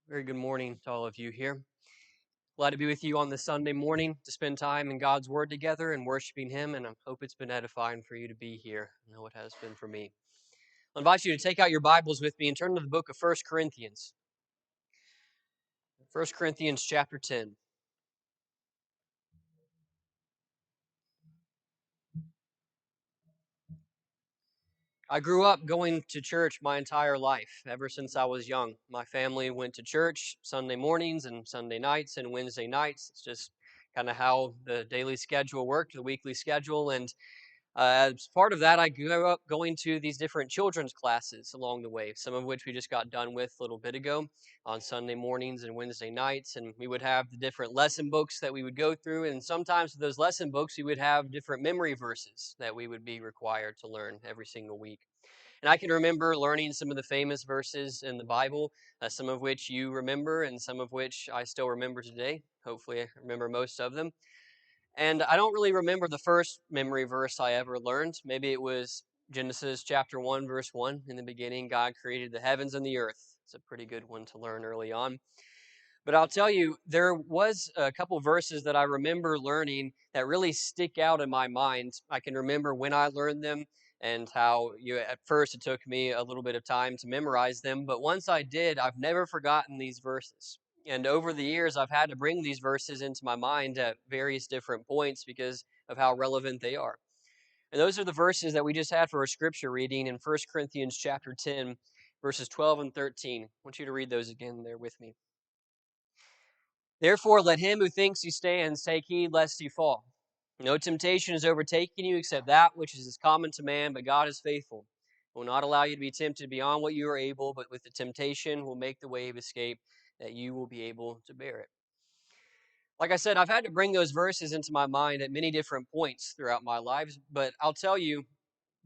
Very good morning to all of you here. Glad to be with you on this Sunday morning to spend time in God's Word together and worshiping Him, and I hope it's been edifying for you to be here. I know it has been for me. I invite you to take out your Bibles with me and turn to the book of First Corinthians. First Corinthians chapter 10. I grew up going to church my entire life, ever since I was young. My family went to church Sunday mornings and Sunday nights and Wednesday nights. It's just kind of how the daily schedule worked, the weekly schedule, and as part of that, I grew up going to these different children's classes along the way, some of which we just got done with a little bit ago on Sunday mornings and Wednesday nights. And we would have the different lesson books that we would go through. And sometimes with those lesson books, we would have different memory verses that we would be required to learn every single week. And I can remember learning some of the famous verses in the Bible, some of which you remember and some of which I still remember today. Hopefully, I remember most of them. And I don't really remember the first memory verse I ever learned. Maybe it was Genesis chapter 1, verse 1. In the beginning, God created the heavens and the earth. It's a pretty good one to learn early on. But I'll tell you, there was a couple verses that I remember learning that really stick out in my mind. I can remember when I learned them and how at first it took me a little bit of time to memorize them. But once I did, I've never forgotten these verses. And over the years, I've had to bring these verses into my mind at various different points because of how relevant they are. And those are the verses that we just had for our scripture reading in First Corinthians chapter 10, verses 12 and 13. I want you to read those again there with me. Therefore, let him who thinks he stands take heed lest he fall. No temptation has overtaken you except that which is common to man, but God is faithful. He will not allow you to be tempted beyond what you are able, but with the temptation will make the way of escape that you will be able to bear it. Like I said, I've had to bring those verses into my mind at many different points throughout my lives, but I'll tell you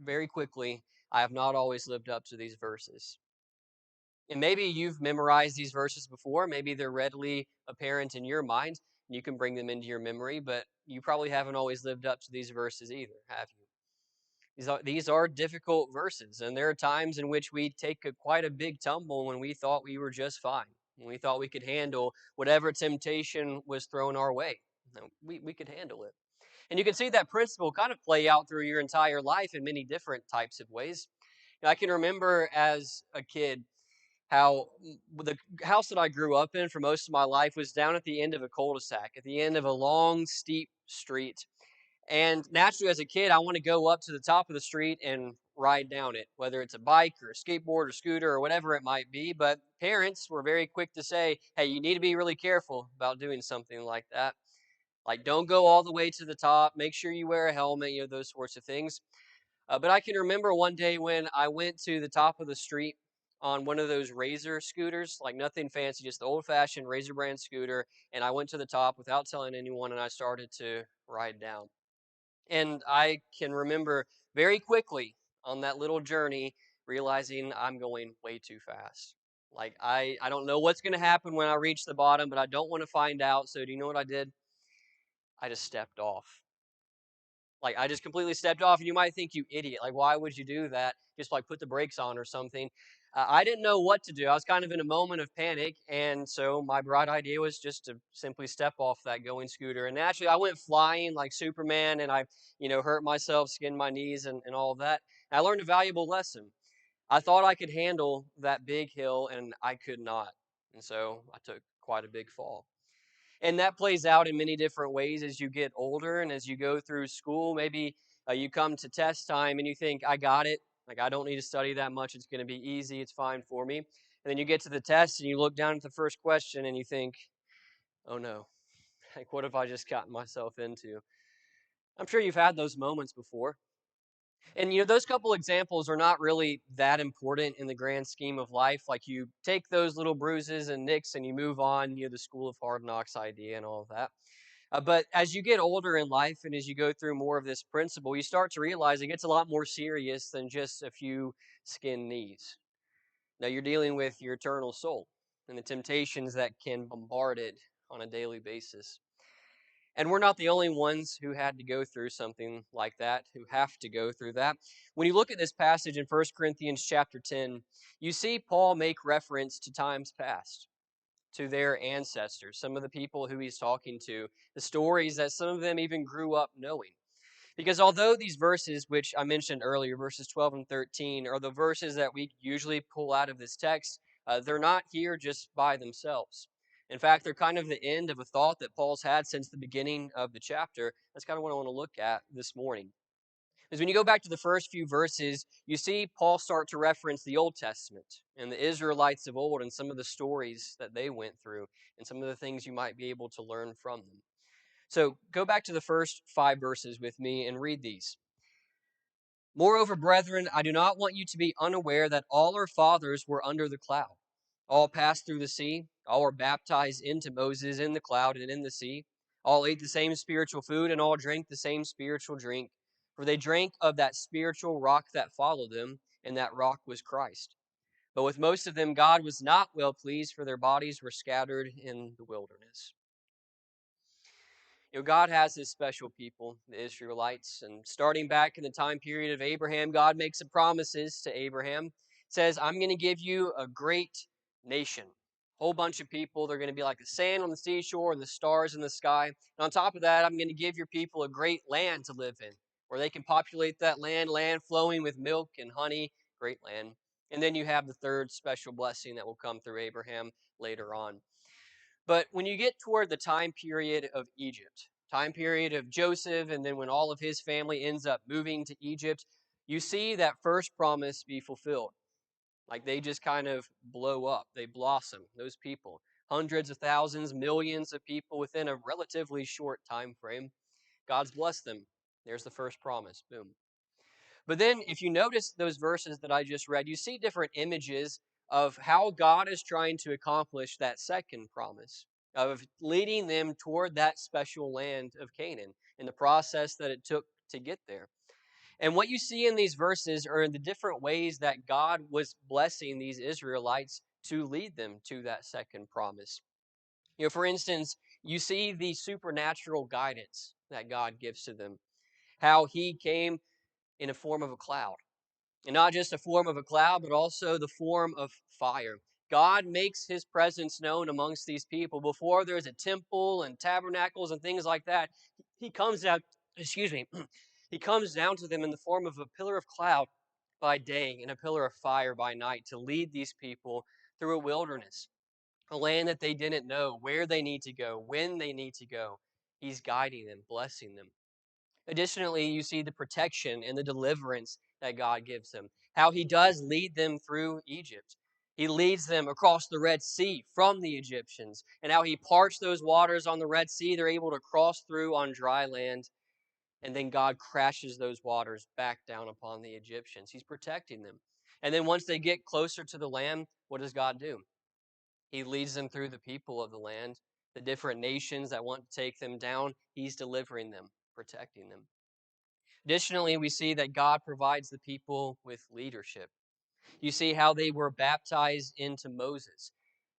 very quickly, I have not always lived up to these verses. And maybe you've memorized these verses before. Maybe they're readily apparent in your mind. And you can bring them into your memory, but you probably haven't always lived up to these verses either, have you? These are difficult verses, and there are times in which we take quite a big tumble when we thought we were just fine, when we thought we could handle whatever temptation was thrown our way. No, we could handle it. And you can see that principle kind of play out through your entire life in many different types of ways. I can remember as a kid how the house that I grew up in for most of my life was down at the end of a cul-de-sac, at the end of a long, steep street. And naturally, as a kid, I want to go up to the top of the street and ride down it, whether it's a bike or a skateboard or scooter or whatever it might be. But parents were very quick to say, hey, you need to be really careful about doing something like that. Like, don't go all the way to the top. Make sure you wear a helmet, those sorts of things. But I can remember one day when I went to the top of the street on one of those Razor scooters, like nothing fancy, just the old-fashioned Razor brand scooter, and I went to the top without telling anyone, and I started to ride down. And I can remember very quickly on that little journey realizing I'm going way too fast. Like I don't know what's going to happen when I reach the bottom, but I don't want to find out. So do you know what I did? I just stepped off. Like, I just completely stepped off, and you might think, "You idiot, like, why would you do that? Just, like, put the brakes on or something." I didn't know what to do. I was kind of in a moment of panic, and so my bright idea was just to simply step off that going scooter, and naturally, I went flying like Superman, and I hurt myself, skinned my knees, and all of that. And I learned a valuable lesson. I thought I could handle that big hill, and I could not, and so I took quite a big fall. And that plays out in many different ways as you get older and as you go through school. Maybe you come to test time and you think, I got it. Like, I don't need to study that much. It's going to be easy. It's fine for me. And then you get to the test and you look down at the first question and you think, oh no, like, what have I just gotten myself into? I'm sure you've had those moments before. And those couple examples are not really that important in the grand scheme of life. Like, you take those little bruises and nicks and you move on, the school of hard knocks idea and all of that. But as you get older in life and as you go through more of this principle, you start to realize it gets a lot more serious than just a few skinned knees. Now you're dealing with your eternal soul and the temptations that can bombard it on a daily basis. And we're not the only ones who had to go through something like that, who have to go through that. When you look at this passage in First Corinthians chapter 10, you see Paul make reference to times past. to their ancestors, some of the people who he's talking to, the stories that some of them even grew up knowing. Because although these verses, which I mentioned earlier, verses 12 and 13, are the verses that we usually pull out of this text, they're not here just by themselves. In fact, they're kind of the end of a thought that Paul's had since the beginning of the chapter. That's kind of what I want to look at this morning. Because when you go back to the first few verses, you see Paul start to reference the Old Testament and the Israelites of old and some of the stories that they went through and some of the things you might be able to learn from them. So go back to the first 5 verses with me and read these. Moreover, brethren, I do not want you to be unaware that all our fathers were under the cloud. All passed through the sea. All were baptized into Moses in the cloud and in the sea. All ate the same spiritual food and all drank the same spiritual drink. For they drank of that spiritual rock that followed them, and that rock was Christ. But with most of them, God was not well pleased, for their bodies were scattered in the wilderness. God has his special people, the Israelites, and starting back in the time period of Abraham, God makes some promises to Abraham. Says, I'm going to give you a great nation. Whole bunch of people. They're going to be like the sand on the seashore and the stars in the sky. And on top of that, I'm going to give your people a great land to live in, where they can populate that land flowing with milk and honey, great land. And then you have the third special blessing that will come through Abraham later on. But when you get toward the time period of Egypt, time period of Joseph, and then when all of his family ends up moving to Egypt, you see that first promise be fulfilled. Like they just kind of blow up, they blossom, those people. Hundreds of thousands, millions of people within a relatively short time frame. God's blessed them. There's the first promise. Boom. But then, if you notice those verses that I just read, you see different images of how God is trying to accomplish that second promise of leading them toward that special land of Canaan and the process that it took to get there. And what you see in these verses are in the different ways that God was blessing these Israelites to lead them to that second promise. For instance, you see the supernatural guidance that God gives to them, how he came in a form of a cloud. And not just a form of a cloud, but also the form of fire. God makes his presence known amongst these people. Before there's a temple and tabernacles and things like that, he comes out, excuse me, he comes down to them in the form of a pillar of cloud by day and a pillar of fire by night to lead these people through a wilderness, a land that they didn't know, where they need to go, when they need to go. He's guiding them, blessing them. Additionally, you see the protection and the deliverance that God gives them, how he does lead them through Egypt. He leads them across the Red Sea from the Egyptians, and how he parts those waters on the Red Sea. They're able to cross through on dry land, and then God crashes those waters back down upon the Egyptians. He's protecting them. And then once they get closer to the land, what does God do? He leads them through the people of the land, the different nations that want to take them down. He's delivering them, protecting them. Additionally, we see that God provides the people with leadership. You see how they were baptized into Moses.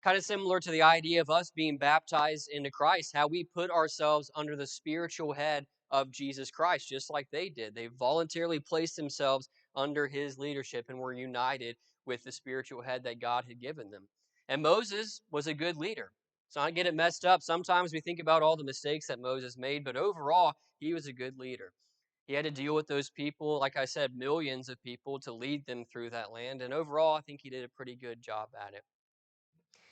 Kind of similar to the idea of us being baptized into Christ, how we put ourselves under the spiritual head of Jesus Christ, just like they did. They voluntarily placed themselves under his leadership and were united with the spiritual head that God had given them. And Moses was a good leader. So I get it messed up. Sometimes we think about all the mistakes that Moses made, but overall, he was a good leader. He had to deal with those people, like I said, millions of people to lead them through that land. And overall, I think he did a pretty good job at it.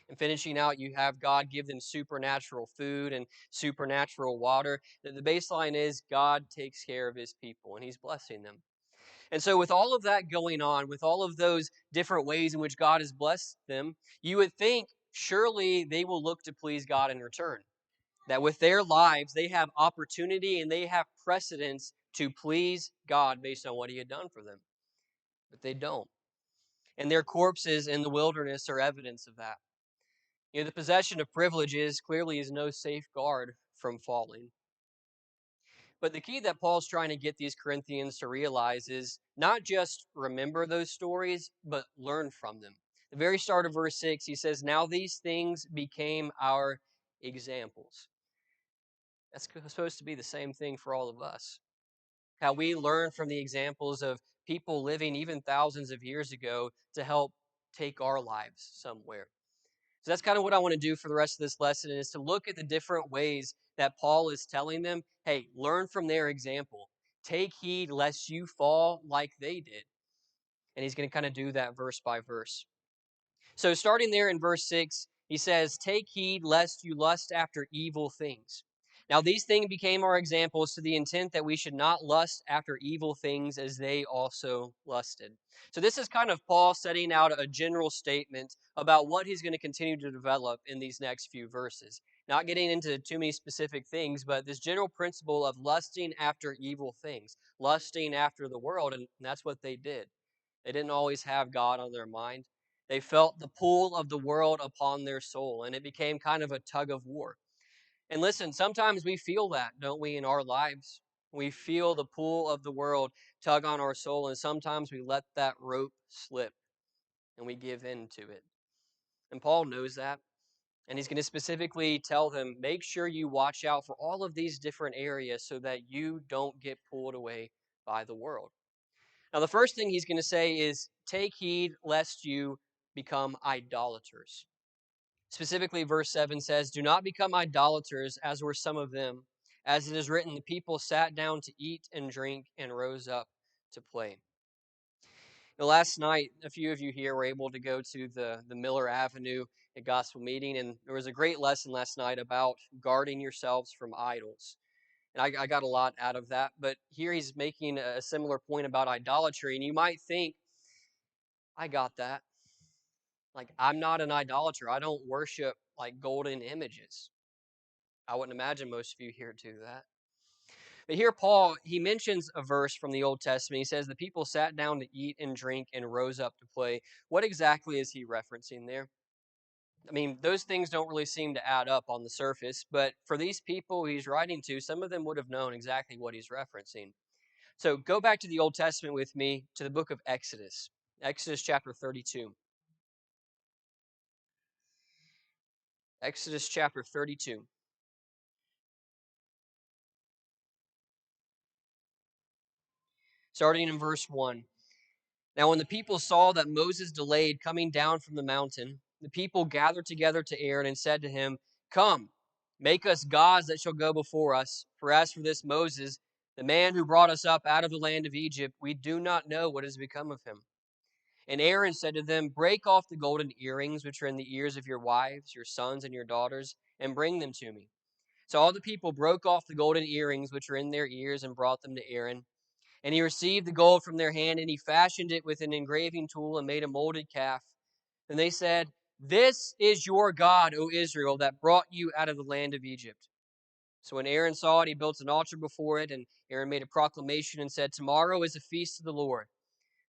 And finishing out, you have God give them supernatural food and supernatural water. The baseline is God takes care of his people and he's blessing them. And so, with all of that going on, with all of those different ways in which God has blessed them, you would think surely they will look to please God in return. That with their lives, they have opportunity and they have precedence to please God based on what he had done for them. But they don't. And their corpses in the wilderness are evidence of that. The possession of privileges clearly is no safeguard from falling. But the key that Paul's trying to get these Corinthians to realize is not just remember those stories, but learn from them. The very start of verse 6, he says, now these things became our examples. That's supposed to be the same thing for all of us. How we learn from the examples of people living even thousands of years ago to help take our lives somewhere. So that's kind of what I want to do for the rest of this lesson, is to look at the different ways that Paul is telling them, hey, learn from their example. Take heed lest you fall like they did. And he's going to kind of do that verse by verse. So starting there in verse 6, he says, take heed lest you lust after evil things. Now these things became our examples to the intent that we should not lust after evil things as they also lusted. So this is kind of Paul setting out a general statement about what he's going to continue to develop in these next few verses. Not getting into too many specific things, but this general principle of lusting after evil things, lusting after the world, and that's what they did. They didn't always have God on their mind. They felt the pull of the world upon their soul, and it became kind of a tug of war. And listen, sometimes we feel that, don't we, in our lives? We feel the pull of the world tug on our soul, and sometimes we let that rope slip and we give in to it. And Paul knows that. And he's going to specifically tell them, make sure you watch out for all of these different areas so that you don't get pulled away by the world. Now, the first thing he's going to say is, take heed lest you become idolaters. Specifically, verse 7 says, do not become idolaters, as were some of them. As it is written, the people sat down to eat and drink and rose up to play. Now, last night, a few of you here were able to go to the Miller Avenue Gospel meeting, and there was a great lesson last night about guarding yourselves from idols. And I got a lot out of that. But here he's making a similar point about idolatry. And you might think, I got that. Like, I'm not an idolater. I don't worship like golden images. I wouldn't imagine most of you here do that. But here, Paul, he mentions a verse from the Old Testament. He says, the people sat down to eat and drink and rose up to play. What exactly is he referencing there? I mean, those things don't really seem to add up on the surface, but for these people he's writing to, some of them would have known exactly what he's referencing. So go back to the Old Testament with me to the book of Exodus, Exodus chapter 32. Exodus chapter 32. Starting in verse 1. Now, when the people saw that Moses delayed coming down from the mountain, the people gathered together to Aaron and said to him, come, make us gods that shall go before us. For as for this Moses, the man who brought us up out of the land of Egypt, we do not know what has become of him. And Aaron said to them, break off the golden earrings which are in the ears of your wives, your sons, and your daughters, and bring them to me. So all the people broke off the golden earrings which were in their ears and brought them to Aaron. And he received the gold from their hand, and he fashioned it with an engraving tool and made a molded calf. And they said, this is your God, O Israel, that brought you out of the land of Egypt. So when Aaron saw it, he built an altar before it, and Aaron made a proclamation and said, tomorrow is a feast of the Lord.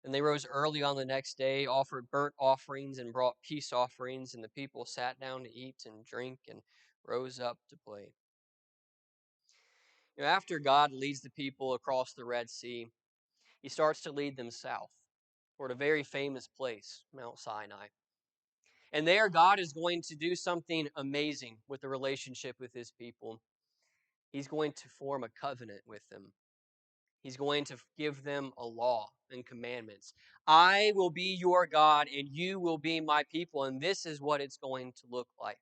And they rose early on the next day, offered burnt offerings and brought peace offerings, and the people sat down to eat and drink and rose up to play. After God leads the people across the Red Sea, he starts to lead them south toward a very famous place, Mount Sinai. And there, God is going to do something amazing with the relationship with his people. He's going to form a covenant with them. He's going to give them a law and commandments. I will be your God, and you will be my people, and this is what it's going to look like.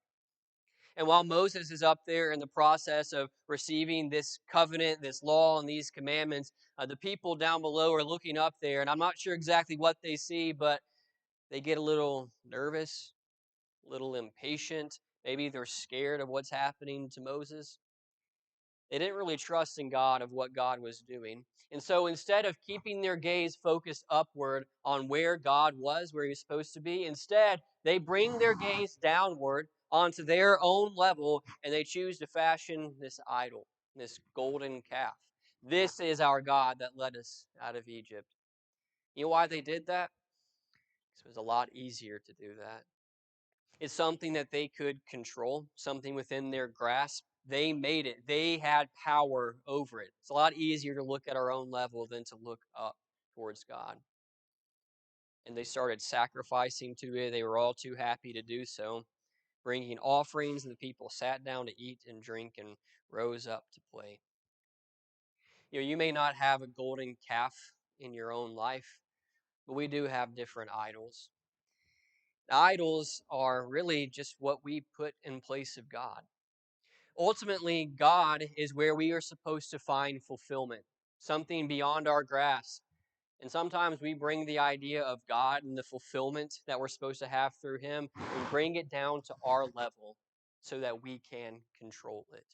And while Moses is up there in the process of receiving this covenant, this law, and these commandments, the people down below are looking up there, and I'm not sure exactly what they see, but they get a little nervous, a little impatient. Maybe they're scared of what's happening to Moses. They didn't really trust in God of what God was doing. And so instead of keeping their gaze focused upward on where God was, where he was supposed to be, instead they bring their gaze downward onto their own level, and they choose to fashion this idol, this golden calf. This is our God that led us out of Egypt. You know why they did that? Because it was a lot easier to do that. It's something that they could control, something within their grasp. They made it. They had power over it. It's a lot easier to look at our own level than to look up towards God. And they started sacrificing to it. They were all too happy to do so, bringing offerings, and the people sat down to eat and drink and rose up to play. You may not have a golden calf in your own life, but we do have different idols. Idols are really just what we put in place of God. Ultimately, God is where we are supposed to find fulfillment, something beyond our grasp. And sometimes we bring the idea of God and the fulfillment that we're supposed to have through Him, and bring it down to our level so that we can control it.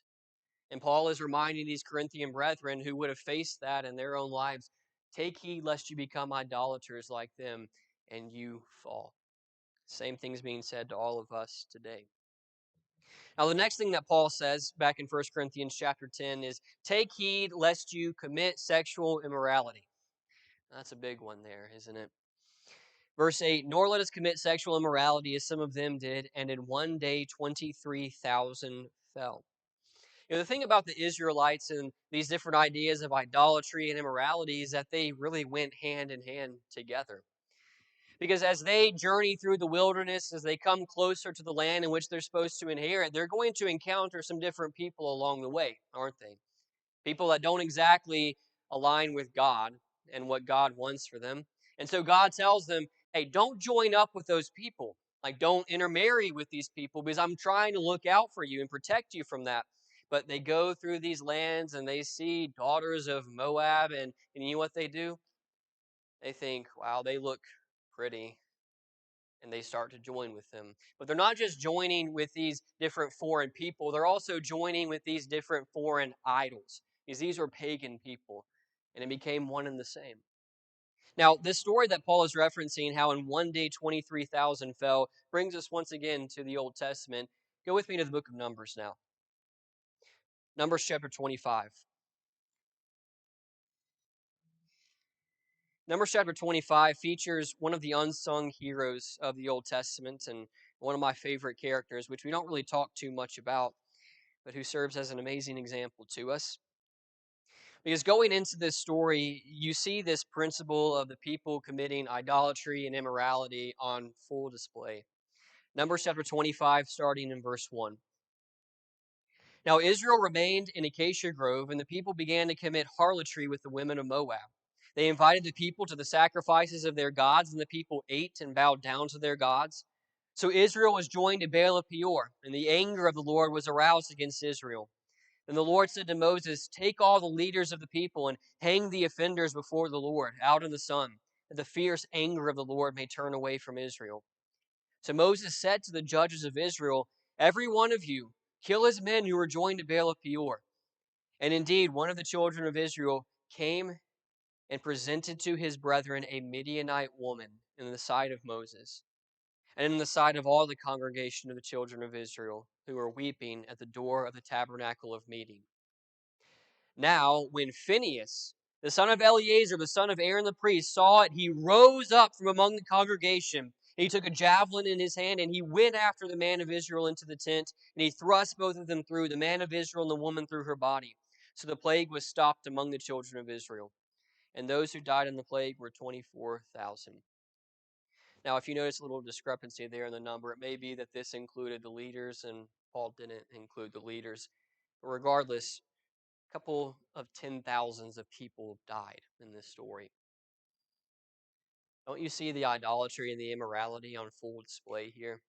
And Paul is reminding these Corinthian brethren who would have faced that in their own lives, take heed lest you become idolaters like them and you fall. Same thing's being said to all of us today. Now, the next thing that Paul says back in 1 Corinthians chapter 10 is, take heed lest you commit sexual immorality. That's a big one there, isn't it? Verse 8, nor let us commit sexual immorality as some of them did, and in one day 23,000 fell. The thing about the Israelites and these different ideas of idolatry and immorality is that they really went hand in hand together. Because as they journey through the wilderness, as they come closer to the land in which they're supposed to inherit, they're going to encounter some different people along the way, aren't they? People that don't exactly align with God and what God wants for them. And so God tells them, hey, don't join up with those people. Like, don't intermarry with these people because I'm trying to look out for you and protect you from that. But they go through these lands and they see daughters of Moab, and you know what they do? They think, wow, they look pretty, and they start to join with them. But they're not just joining with these different foreign people, they're also joining with these different foreign idols, because these were pagan people, and it became one and the same. Now, this story that Paul is referencing, how in one day 23,000 fell, brings us once again to the Old Testament. Go with me to the book of Numbers now. Numbers chapter 25. Numbers chapter 25 features one of the unsung heroes of the Old Testament and one of my favorite characters, which we don't really talk too much about, but who serves as an amazing example to us. Because going into this story, you see this principle of the people committing idolatry and immorality on full display. Numbers chapter 25, starting in verse 1. Now Israel remained in Acacia Grove, and the people began to commit harlotry with the women of Moab. They invited the people to the sacrifices of their gods, and the people ate and bowed down to their gods. So Israel was joined to Baal of Peor, and the anger of the Lord was aroused against Israel. And the Lord said to Moses, take all the leaders of the people and hang the offenders before the Lord out in the sun, that the fierce anger of the Lord may turn away from Israel. So Moses said to the judges of Israel, every one of you, kill his men who were joined to Baal of Peor. And indeed, one of the children of Israel came and presented to his brethren a Midianite woman in the sight of Moses, and in the sight of all the congregation of the children of Israel, who were weeping at the door of the tabernacle of meeting. Now, when Phinehas, the son of Eleazar, the son of Aaron the priest, saw it, he rose up from among the congregation. He took a javelin in his hand, and he went after the man of Israel into the tent, and he thrust both of them through, the man of Israel and the woman through her body. So the plague was stopped among the children of Israel. And those who died in the plague were 24,000. Now, if you notice a little discrepancy there in the number, it may be that this included the leaders, and Paul didn't include the leaders. But regardless, couple of 10,000s of people died in this story. Don't you see the idolatry and the immorality on full display here?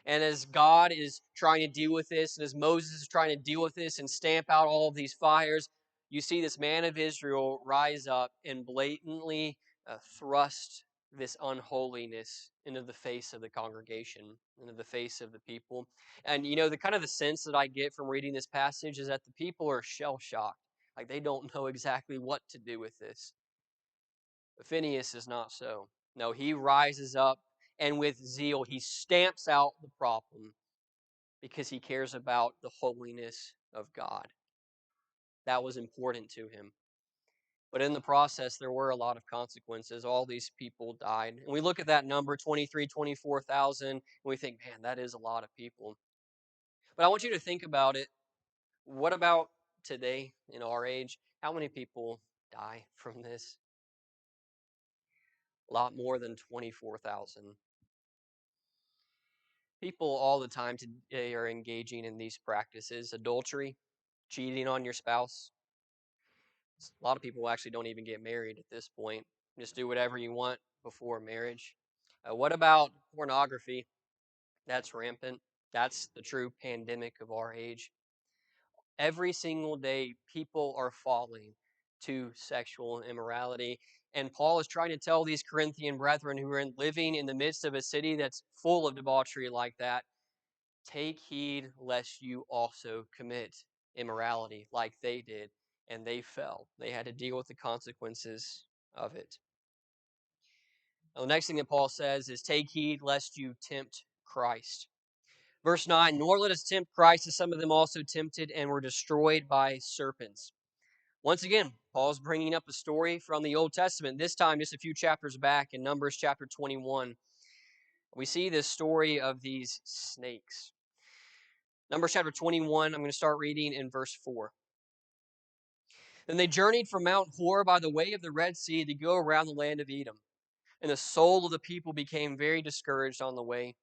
And as God is trying to deal with this, and as Moses is trying to deal with this and stamp out all of these fires, you see this man of Israel rise up and blatantly thrust this unholiness into the face of the congregation, into the face of the people. And the kind of the sense that I get from reading this passage is that the people are shell-shocked. Like, they don't know exactly what to do with this. But Phinehas is not so. No, he rises up, and with zeal, he stamps out the problem because he cares about the holiness of God. That was important to him. But in the process, there were a lot of consequences. All these people died. And we look at that number, 24,000, and we think, man, that is a lot of people. But I want you to think about it. What about today, in our age? How many people die from this? A lot more than 24,000. People all the time today are engaging in these practices: adultery, cheating on your spouse. A lot of people actually don't even get married at this point. Just do whatever you want before marriage. What about pornography? That's rampant. That's the true pandemic of our age. Every single day, people are falling to sexual immorality. And Paul is trying to tell these Corinthian brethren who are living in the midst of a city that's full of debauchery like that, take heed lest you also commit immorality like they did, and they fell. They had to deal with the consequences of it. Now, the next thing that Paul says is, take heed lest you tempt Christ. Verse 9, nor let us tempt Christ, as some of them also tempted and were destroyed by serpents. Once again, Paul's bringing up a story from the Old Testament, this time just a few chapters back in Numbers chapter 21. We see this story of these snakes. Numbers chapter 21, I'm going to start reading in verse 4. Then they journeyed from Mount Hor by the way of the Red Sea to go around the land of Edom. And the soul of the people became very discouraged on the way.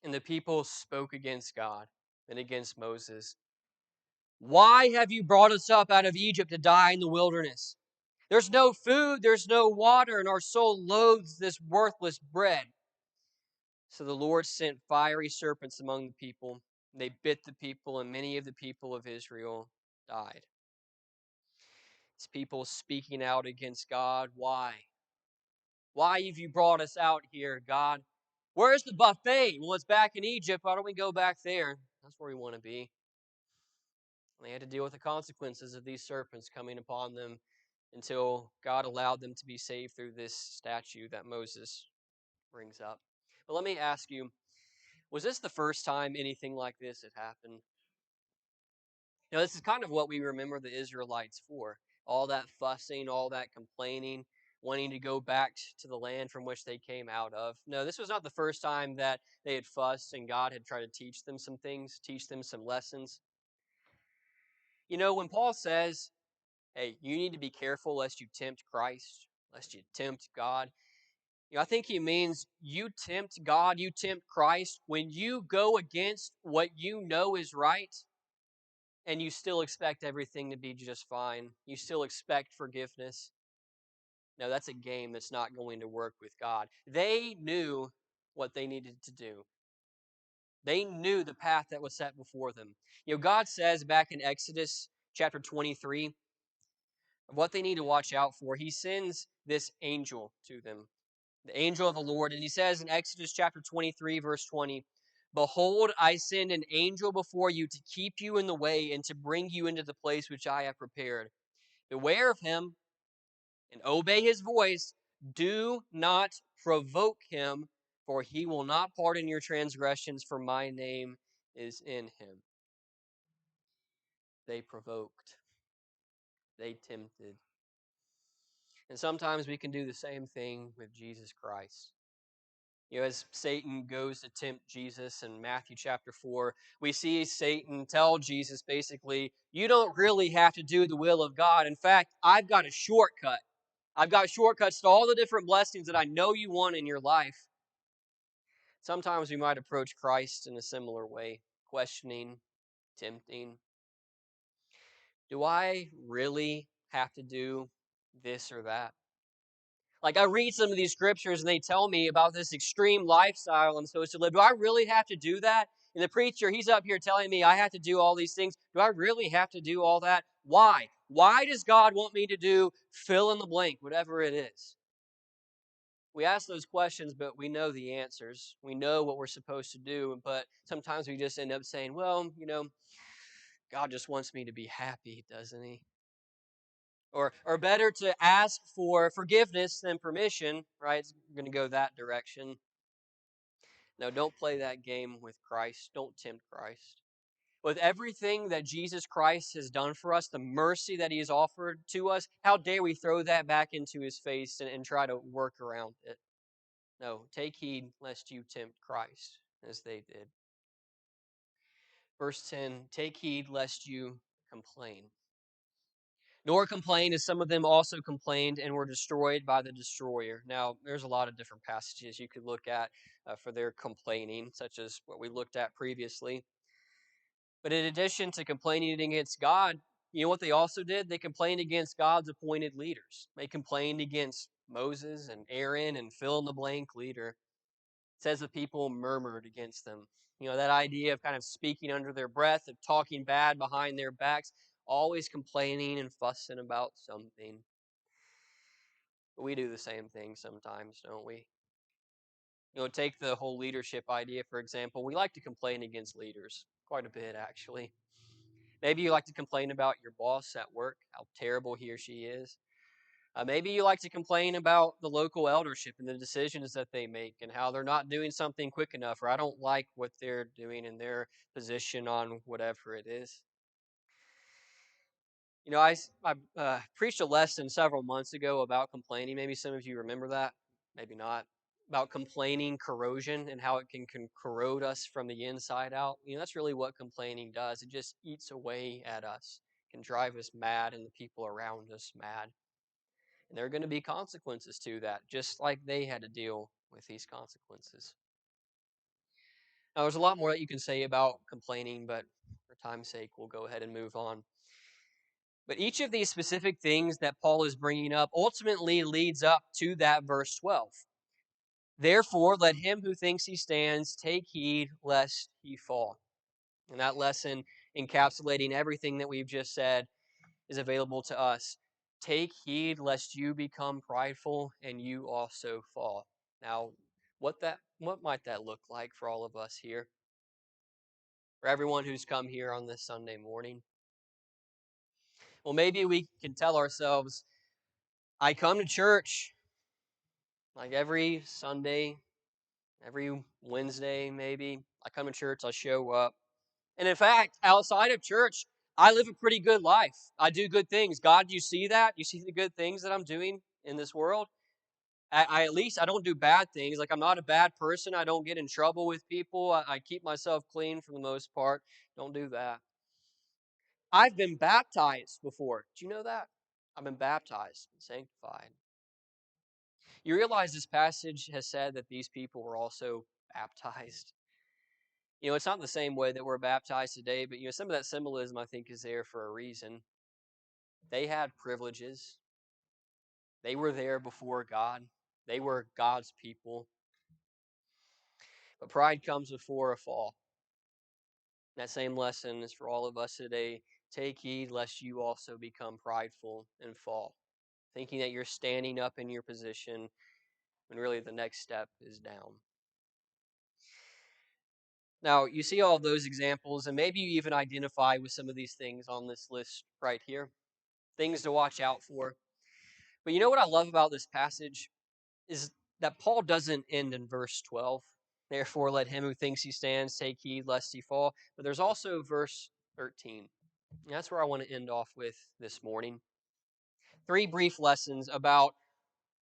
And the people spoke against God and against Moses. Why have you brought us up out of Egypt to die in the wilderness? There's no food, there's no water, and our soul loathes this worthless bread. So the Lord sent fiery serpents among the people. They bit the people, and many of the people of Israel died. It's people speaking out against God. Why? Why have you brought us out here, God? Where's the buffet? Well, it's back in Egypt. Why don't we go back there? That's where we want to be. And they had to deal with the consequences of these serpents coming upon them until God allowed them to be saved through this statue that Moses brings up. But let me ask you, was this the first time anything like this had happened? This is kind of what we remember the Israelites for. All that fussing, all that complaining, wanting to go back to the land from which they came out of. No, this was not the first time that they had fussed and God had tried to teach them some things, teach them some lessons. When Paul says, hey, you need to be careful lest you tempt Christ, lest you tempt God, I think he means you tempt God, you tempt Christ when you go against what you know is right and you still expect everything to be just fine. You still expect forgiveness. No, that's a game that's not going to work with God. They knew what they needed to do. They knew the path that was set before them. God says back in Exodus chapter 23 of what they need to watch out for. He sends this angel to them, the angel of the Lord. And he says in Exodus chapter 23, verse 20, behold, I send an angel before you to keep you in the way and to bring you into the place which I have prepared. Beware of him and obey his voice. Do not provoke him, for he will not pardon your transgressions, for my name is in him. They provoked. They tempted. And sometimes we can do the same thing with Jesus Christ. As Satan goes to tempt Jesus in Matthew chapter 4, we see Satan tell Jesus basically, you don't really have to do the will of God. In fact, I've got a shortcut. I've got shortcuts to all the different blessings that I know you want in your life. Sometimes we might approach Christ in a similar way, questioning, tempting. Do I really have to do this or that? Like, I read some of these scriptures and they tell me about this extreme lifestyle I'm supposed to live. Do I really have to do that? And the preacher, he's up here telling me I have to do all these things. Do I really have to do all that? Why? Why does God want me to do fill in the blank, whatever it is? We ask those questions, but we know the answers. We know what we're supposed to do, but sometimes we just end up saying, well, God just wants me to be happy, doesn't he? Or better to ask for forgiveness than permission, right? We're going to go that direction. No, don't play that game with Christ. Don't tempt Christ. With everything that Jesus Christ has done for us, the mercy that he has offered to us, how dare we throw that back into his face and try to work around it? No, take heed lest you tempt Christ, as they did. Verse 10, take heed lest you complain. Nor complain, as some of them also complained and were destroyed by the destroyer. Now, there's a lot of different passages you could look at for their complaining, such as what we looked at previously. But in addition to complaining against God, you know what they also did? They complained against God's appointed leaders. They complained against Moses and Aaron and fill in the blank leader. It says the people murmured against them. That idea of kind of speaking under their breath, of talking bad behind their backs, always complaining and fussing about something. But we do the same thing sometimes, don't we? Take the whole leadership idea, for example. We like to complain against leaders quite a bit, actually. Maybe you like to complain about your boss at work, how terrible he or she is. Maybe you like to complain about the local eldership and the decisions that they make and how they're not doing something quick enough, or I don't like what they're doing in their position on whatever it is. I preached a lesson several months ago about complaining. Maybe some of you remember that, maybe not. About complaining corrosion and how it can corrode us from the inside out. That's really what complaining does. It just eats away at us, can drive us mad and the people around us mad. And there are going to be consequences to that, just like they had to deal with these consequences. Now, there's a lot more that you can say about complaining, but for time's sake, we'll go ahead and move on. But each of these specific things that Paul is bringing up ultimately leads up to that verse 12. Therefore, let him who thinks he stands take heed lest he fall. And that lesson, encapsulating everything that we've just said, is available to us. Take heed lest you become prideful and you also fall. Now, what might that look like for all of us here? For everyone who's come here on this Sunday morning? Well, maybe we can tell ourselves, I come to church like every Sunday, every Wednesday maybe. I come to church, I show up. And in fact, outside of church, I live a pretty good life. I do good things. God, you see that? You see the good things that I'm doing in this world? I at least I don't do bad things. Like, I'm not a bad person. I don't get in trouble with people. I keep myself clean for the most part. Don't do that. I've been baptized before. Do you know that? I've been baptized and sanctified. You realize this passage has said that these people were also baptized. It's not the same way that we're baptized today, but some of that symbolism I think is there for a reason. They had privileges. They were there before God. They were God's people. But pride comes before a fall. That same lesson is for all of us today. Take heed lest you also become prideful and fall, thinking that you're standing up in your position when really the next step is down. Now, you see all of those examples, and maybe you even identify with some of these things on this list right here. Things to watch out for. But you know what I love about this passage is that Paul doesn't end in verse 12. Therefore, let him who thinks he stands take heed lest he fall. But there's also verse 13. And that's where I want to end off with this morning. 3 brief lessons about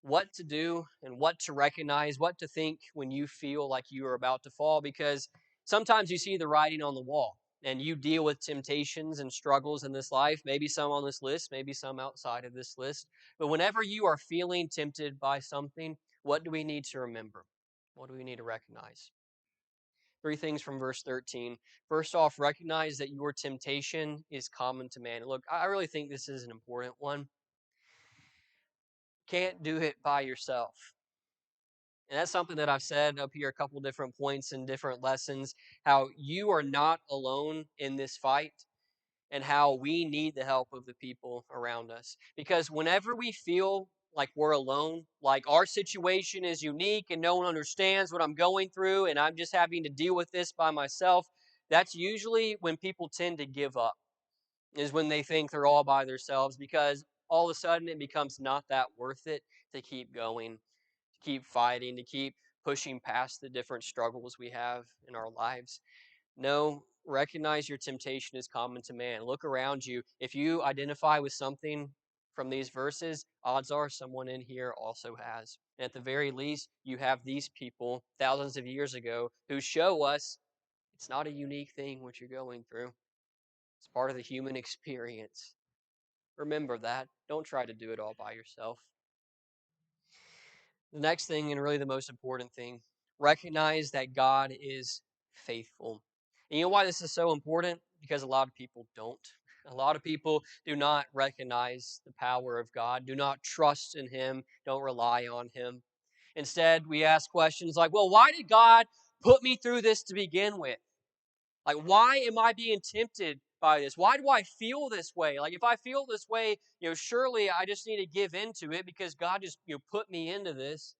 what to do and what to recognize, what to think when you feel like you are about to fall, because sometimes you see the writing on the wall and you deal with temptations and struggles in this life, maybe some on this list, maybe some outside of this list. But whenever you are feeling tempted by something, what do we need to remember? What do we need to recognize? 3 things from verse 13. First off, recognize that your temptation is common to man. Look, I really think this is an important one. Can't do it by yourself. And that's something that I've said up here a couple different points in different lessons, how you are not alone in this fight and how we need the help of the people around us. Because whenever we feel like we're alone, like our situation is unique and no one understands what I'm going through and I'm just having to deal with this by myself, that's usually when people tend to give up, is when they think they're all by themselves, because all of a sudden it becomes not that worth it to keep going, to keep fighting, to keep pushing past the different struggles we have in our lives. No, recognize your temptation is common to man. Look around you. If you identify with something from these verses, odds are someone in here also has. And at the very least, you have these people thousands of years ago who show us it's not a unique thing what you're going through. It's part of the human experience. Remember that. Don't try to do it all by yourself. The next thing, and really the most important thing, recognize that God is faithful. And you know why this is so important? Because a lot of people don't. A lot of people do not recognize the power of God, do not trust in Him, don't rely on Him. Instead, we ask questions like, well, why did God put me through this to begin with? Like, why am I being tempted by this? Why do I feel this way? Like, if I feel this way, surely I just need to give into it because God just, put me into this.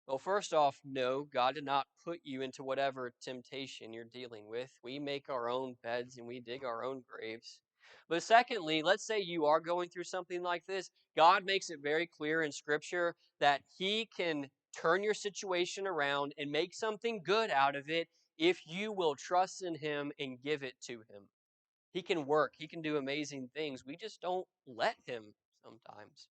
Well, first off, no, God did not put you into whatever temptation you're dealing with. We make our own beds and we dig our own graves. But secondly, let's say you are going through something like this. God makes it very clear in Scripture that He can turn your situation around and make something good out of it if you will trust in Him and give it to Him. He can work, He can do amazing things. We just don't let Him sometimes.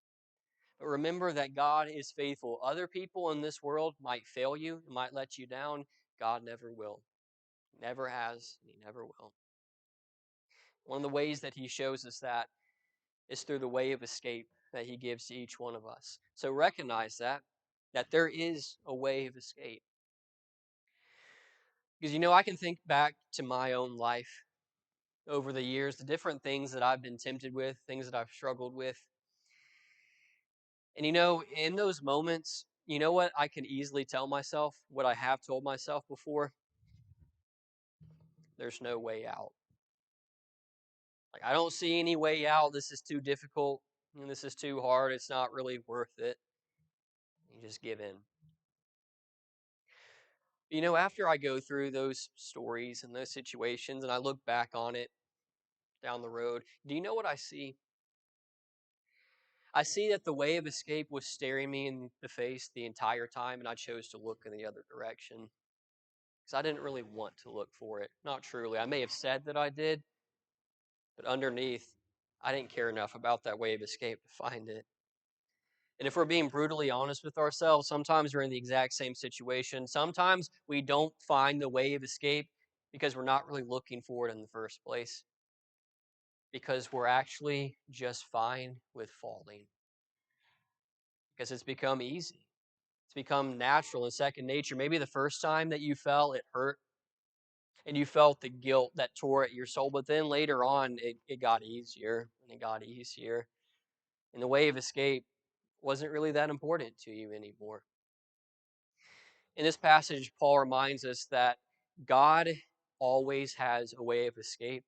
But remember that God is faithful. Other people in this world might fail you, might let you down. God never will. Never has, and He never will. One of the ways that He shows us that is through the way of escape that He gives to each one of us. So recognize that there is a way of escape. Because I can think back to my own life over the years, the different things that I've been tempted with, things that I've struggled with. And in those moments, you know what I can easily tell myself, what I have told myself before? There's no way out. Like, I don't see any way out. This is too difficult. And this is too hard. It's not really worth it. You just give in. After I go through those stories and those situations and I look back on it down the road, do you know what I see? I see that the way of escape was staring me in the face the entire time, and I chose to look in the other direction because I didn't really want to look for it. Not truly. I may have said that I did, but underneath, I didn't care enough about that way of escape to find it. And if we're being brutally honest with ourselves, sometimes we're in the exact same situation. Sometimes we don't find the way of escape because we're not really looking for it in the first place, because we're actually just fine with falling, because it's become easy. It's become natural and second nature. Maybe the first time that you fell, it hurt, and you felt the guilt that tore at your soul, but then later on, it got easier, and it got easier. And the way of escape wasn't really that important to you anymore. In this passage, Paul reminds us that God always has a way of escape,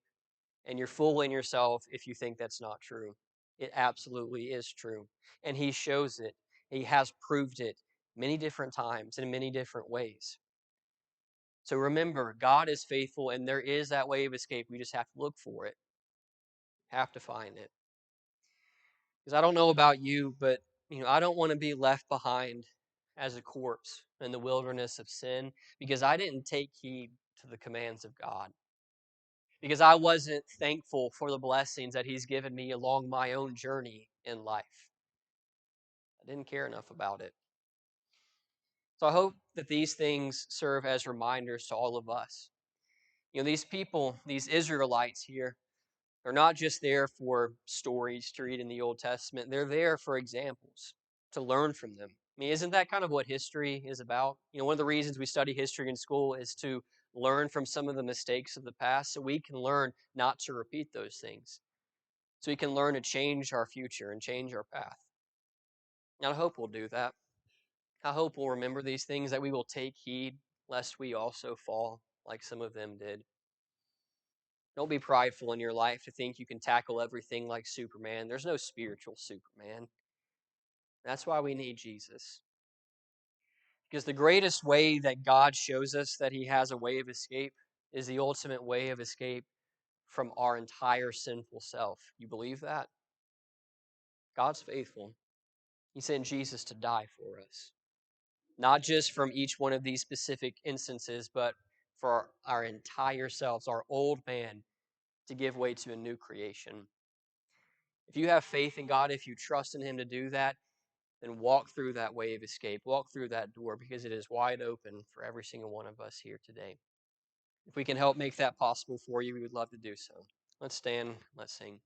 and you're fooling yourself if you think that's not true. It absolutely is true, and He shows it. He has proved it many different times in many different ways. So remember, God is faithful, and there is that way of escape. We just have to look for it, have to find it. Because I don't know about you, but I don't want to be left behind as a corpse in the wilderness of sin because I didn't take heed to the commands of God. Because I wasn't thankful for the blessings that He's given me along my own journey in life. I didn't care enough about it. So I hope that these things serve as reminders to all of us. These people, these Israelites here, they're not just there for stories to read in the Old Testament. They're there for examples, to learn from them. I mean, isn't that kind of what history is about? One of the reasons we study history in school is to learn from some of the mistakes of the past so we can learn not to repeat those things. So we can learn to change our future and change our path. And I hope we'll do that. I hope we'll remember these things, that we will take heed lest we also fall like some of them did. Don't be prideful in your life to think you can tackle everything like Superman. There's no spiritual Superman. That's why we need Jesus. Because the greatest way that God shows us that He has a way of escape is the ultimate way of escape from our entire sinful self. You believe that? God's faithful. He sent Jesus to die for us. Not just from each one of these specific instances, but for our entire selves, our old man, to give way to a new creation. If you have faith in God, if you trust in Him to do that, then walk through that way of escape. Walk through that door because it is wide open for every single one of us here today. If we can help make that possible for you, we would love to do so. Let's stand, let's sing.